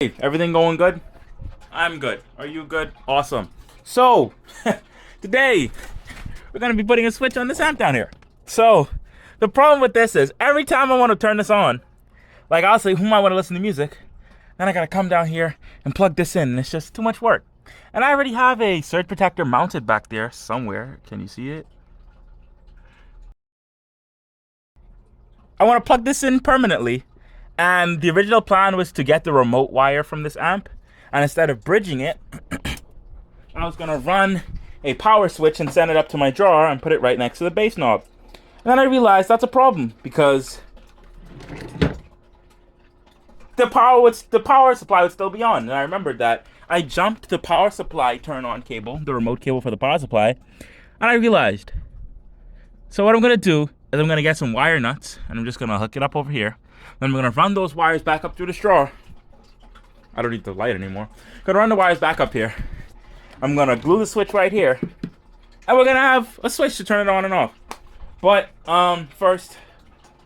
Hey, everything going good? I'm good. Are you good? Awesome. So, today, we're going to be putting a switch on this amp down here. So, the problem with this is, every time I want to turn this on, like I'll say, who might want to listen to music? Then I got to come down here and plug this in, and it's just too much work. And I already have a surge protector mounted back there somewhere. Can you see it? I want to plug this in permanently. And the original plan was to get the remote wire from this amp. And instead of bridging it, I was going to run a power switch and send it up to my drawer and put it right next to the bass knob. And then I realized that's a problem because the power supply would still be on. And I remembered that I jumped the power supply turn on cable, the remote cable for the power supply, and I realized. So what I'm going to do is I'm going to get some wire nuts and I'm just going to hook it up over here. Then I'm going to run those wires back up through the straw. I don't need the light anymore. I'm going to run the wires back up here. I'm going to glue the switch right here. And we're going to have a switch to turn it on and off. But first,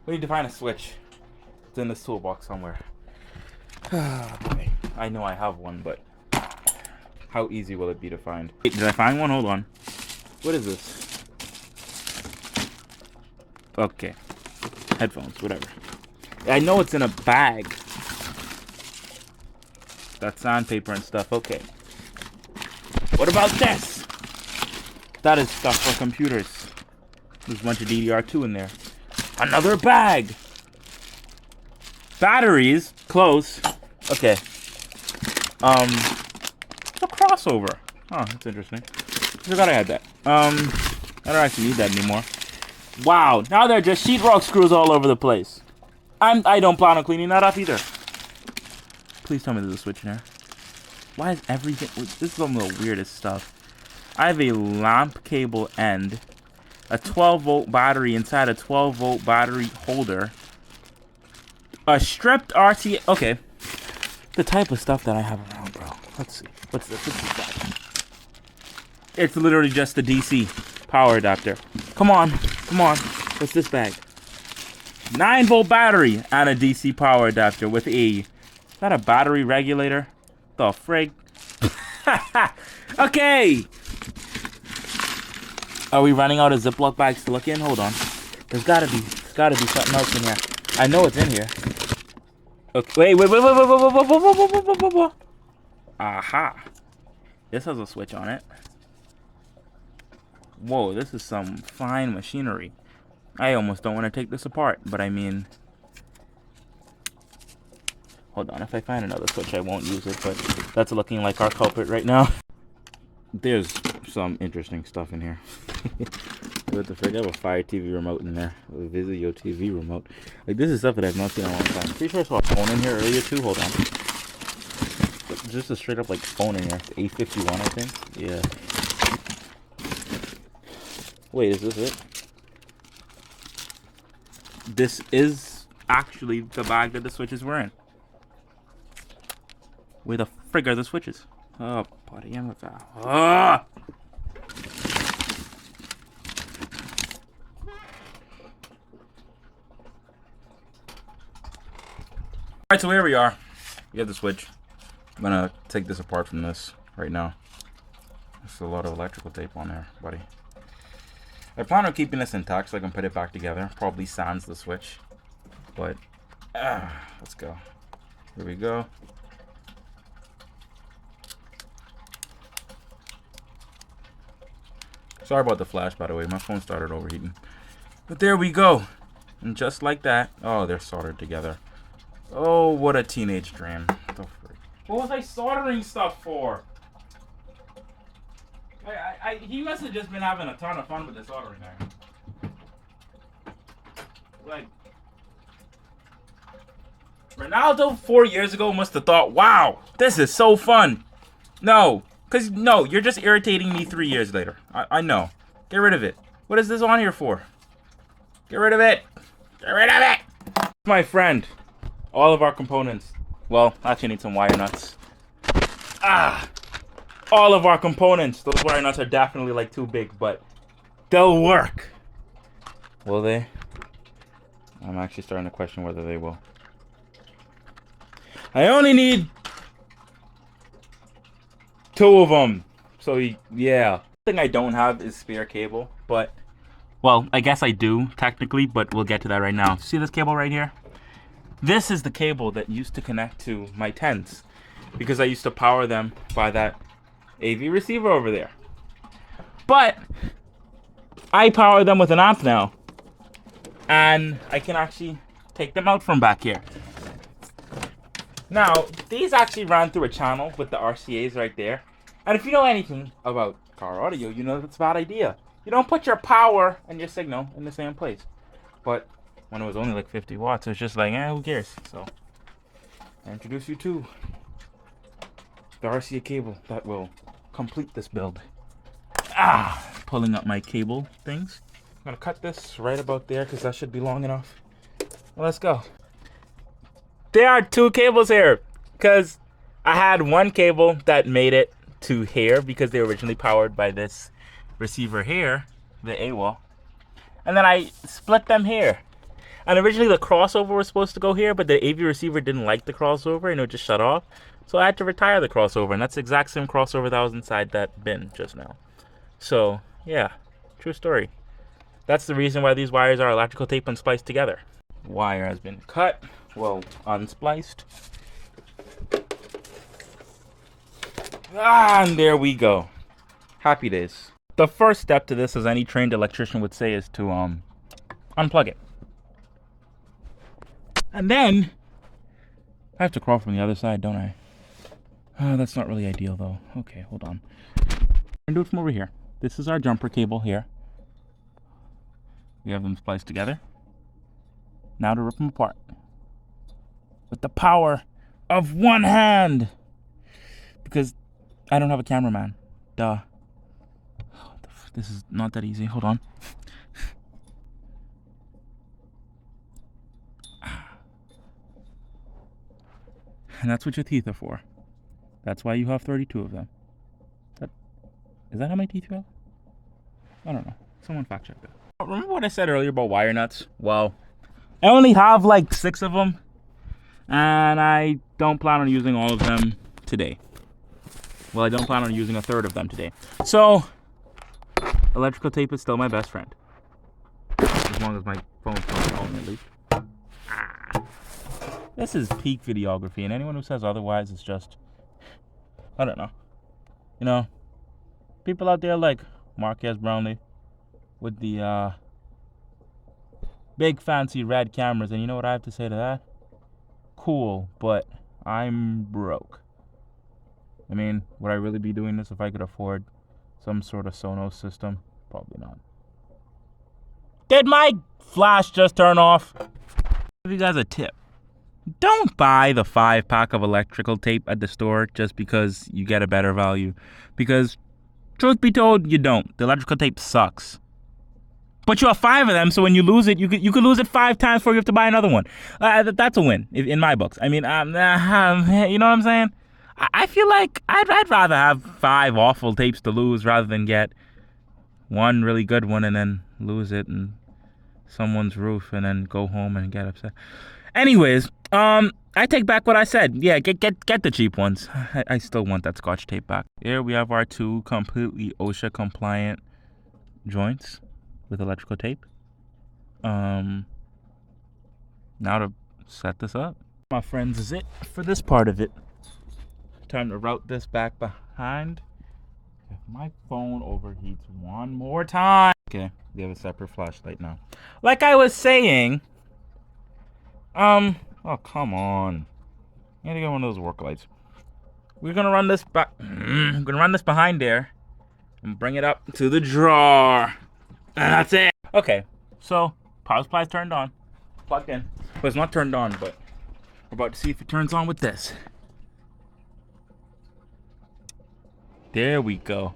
we need to find a switch. It's in this toolbox somewhere. I know I have one, but how easy will it be to find? Wait, did I find one? Hold on. What is this? Okay. Headphones, whatever. I know it's in a bag. That's sandpaper and stuff. Okay. What about this? That is stuff for computers. There's a bunch of DDR2 in there. Another bag. Batteries. Close. Okay. A crossover. Oh, that's interesting. I forgot I had that. I don't actually need that anymore. Wow. Now they're just sheetrock screws all over the place. I don't plan on cleaning that up either. Please tell me there's a switch in there. Why is everything... This is some of the weirdest stuff. I have a lamp cable end. A 12-volt battery inside a 12-volt battery holder. A stripped RT... Okay. The type of stuff that I have around, bro. Let's see. What's this? What's this bag? It's literally just the DC power adapter. Come on. Come on. What's this bag? 9-volt battery and a DC power adapter with a... Is that a battery regulator? The frig? Okay! Are we running out of Ziploc bags to look in? Hold on. There's gotta be something else in here. I know it's in here. Okay, wait. Aha. This has a switch on it. Whoa, this is some fine machinery. I almost don't want to take this apart, but I mean... Hold on, if I find another switch, I won't use it, but that's looking like our culprit right now. There's some interesting stuff in here. What the frick? I have a Fire TV remote in there. A Vizio TV remote. Like, this is stuff that I've not seen in a long time. Pretty sure I saw a phone in here earlier, too. Hold on. Just a straight up, like, phone in here. A51, I think. Yeah. Wait, is this it? This is actually the bag that the switches were in. Where the frig are the switches? Oh, buddy, I'm with that. Ah! Alright, so here we are. We have the switch. I'm gonna take this apart from this right now. There's a lot of electrical tape on there, buddy. I plan on keeping this intact so I can put it back together. Probably sans the switch. But, let's go. Here we go. Sorry about the flash, by the way. My phone started overheating. But there we go. And just like that. Oh, they're soldered together. Oh, what a teenage dream. What the frick? What was I soldering stuff for? He must have just been having a ton of fun with this soldering iron. Like, Ronaldo 4 years ago must have thought, wow, this is so fun. No. Because, no, you're just irritating me 3 years later. I know. Get rid of it. What is this on here for? Get rid of it. Get rid of it. My friend. All of our components. Well, actually need some wire nuts. All of our components. Those wire nuts are definitely like too big, but they'll work. Will they? I'm actually starting to question whether they will. I only need 2 of them. So yeah. The thing I don't have is spare cable, but well, I guess I do technically, but we'll get to that right now. See this cable right here? This is the cable that used to connect to my tents because I used to power them by that AV receiver over there. But I power them with an amp now, and I can actually take them out from back here. Now, these actually ran through a channel with the RCAs right there. And if you know anything about car audio, you know that's a bad idea. You don't put your power and your signal in the same place. But when it was only like 50 watts, it's just like, who cares? So I introduce you to the RCA cable that will complete this build. Pulling up my cable things. I'm gonna cut this right about there because that should be long enough. Well, let's go. There are 2 cables here because I had one cable that made it to here because they were originally powered by this receiver here, the AWOL, and then I split them here. And originally the crossover was supposed to go here, but the AV receiver didn't like the crossover and it would just shut off. So I had to retire the crossover, and that's the exact same crossover that was inside that bin just now. So yeah, true story. That's the reason why these wires are electrical tape and spliced together. Wire has been cut, well, unspliced. And there we go. Happy days. The first step to this, as any trained electrician would say, is to unplug it. And then I have to crawl from the other side, don't I? That's not really ideal though. Okay, hold on. I'm gonna do it from over here. This is our jumper cable here. We have them spliced together. Now to rip them apart with the power of one hand, because I don't have a cameraman. Duh. This is not that easy. Hold on. And that's what your teeth are for. That's why you have 32 of them. Is that how many teeth you have? I don't know. Someone fact check that. Remember what I said earlier about wire nuts? Well, I only have like 6 of them, and I don't plan on using all of them today. Well, I don't plan on using a third of them today. So, electrical tape is still my best friend. As long as my phone's not calling at least. This is peak videography, and anyone who says otherwise is just, I don't know. You know, people out there like Marquez Brownlee with the big fancy red cameras, and you know what I have to say to that? Cool, but I'm broke. I mean, would I really be doing this if I could afford some sort of Sonos system? Probably not. Did my flash just turn off? I'll give you guys a tip. Don't buy the 5-pack of electrical tape at the store just because you get a better value. Because, truth be told, you don't. The electrical tape sucks. But you have 5 of them, so when you lose it, you could lose it 5 times before you have to buy another one. That's a win, in my books. I mean, you know what I'm saying? I feel like I'd rather have 5 awful tapes to lose rather than get one really good one and then lose it in someone's roof and then go home and get upset. Anyways, I take back what I said. Yeah, get the cheap ones. I still want that Scotch tape back. Here we have our 2 completely OSHA compliant joints with electrical tape. Now to set this up. My friends, is it for this part of it. Time to route this back behind. If my phone overheats one more time. Okay, we have a separate flashlight now. Like I was saying, oh come on. I gotta get one of those work lights. We're gonna run this back. I'm gonna run this behind there and bring it up to the drawer. And that's it. Okay, so power supply is turned on, plugged in. Well, it's not turned on, but we're about to see if it turns on with this. There we go.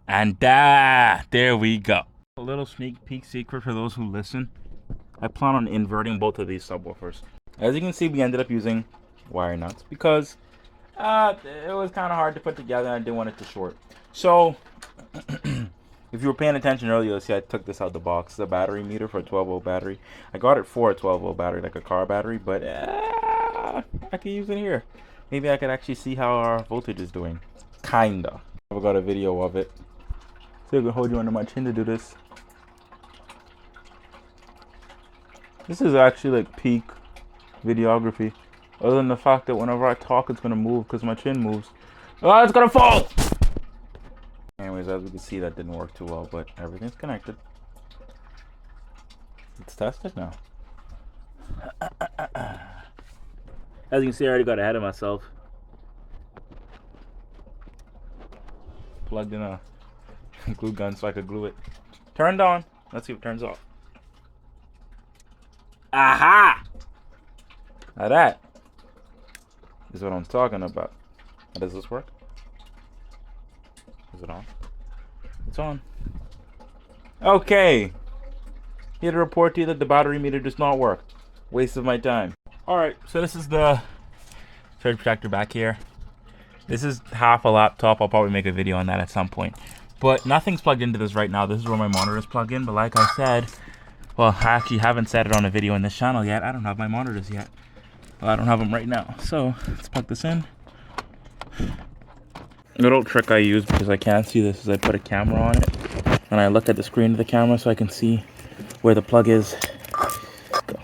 And there we go. A little sneak peek secret for those who listen. I plan on inverting both of these subwoofers. As you can see, we ended up using wire nuts because it was kind of hard to put together and I didn't want it to short. So, if you were paying attention earlier, you'll see I took this out the box. It's a battery meter for a 12-volt battery. I got it for a 12-volt battery, like a car battery, but I can use it here. maybe I could actually see how our voltage is doing. Kinda. I've got a video of it. So I can hold you under my chin to do this. This is actually like peak videography. Other than the fact that whenever I talk, it's gonna move because my chin moves. Oh, it's gonna fall! Anyways, as we can see, that didn't work too well, but everything's connected. Let's test it now. As you can see, I already got ahead of myself. Plugged in a glue gun so I could glue it. Turned on. Let's see if it turns off. Aha! Now that is what I'm talking about. How does this work? Is it on? It's on. Okay. Here to report to you that the battery meter does not work. Waste of my time. Alright, so this is the surge protector back here. This is half a laptop. I'll probably make a video on that at some point. But nothing's plugged into this right now. This is where my monitors plug in. But like I said, well, I actually haven't said it on a video on this channel yet. I don't have my monitors yet. Well, I don't have them right now. So let's plug this in. A little trick I use because I can't see this is I put a camera on it. And I look at the screen of the camera so I can see where the plug is. Go.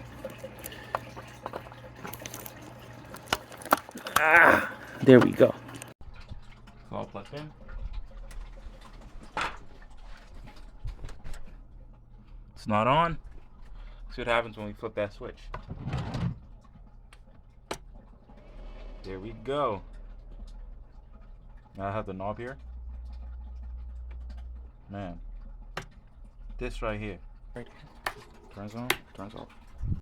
Ah, there we go. It's all plugged in. It's not on. See what happens when we flip that switch. There we go. Now I have the knob here. Man, this right here. Turns on, turns off.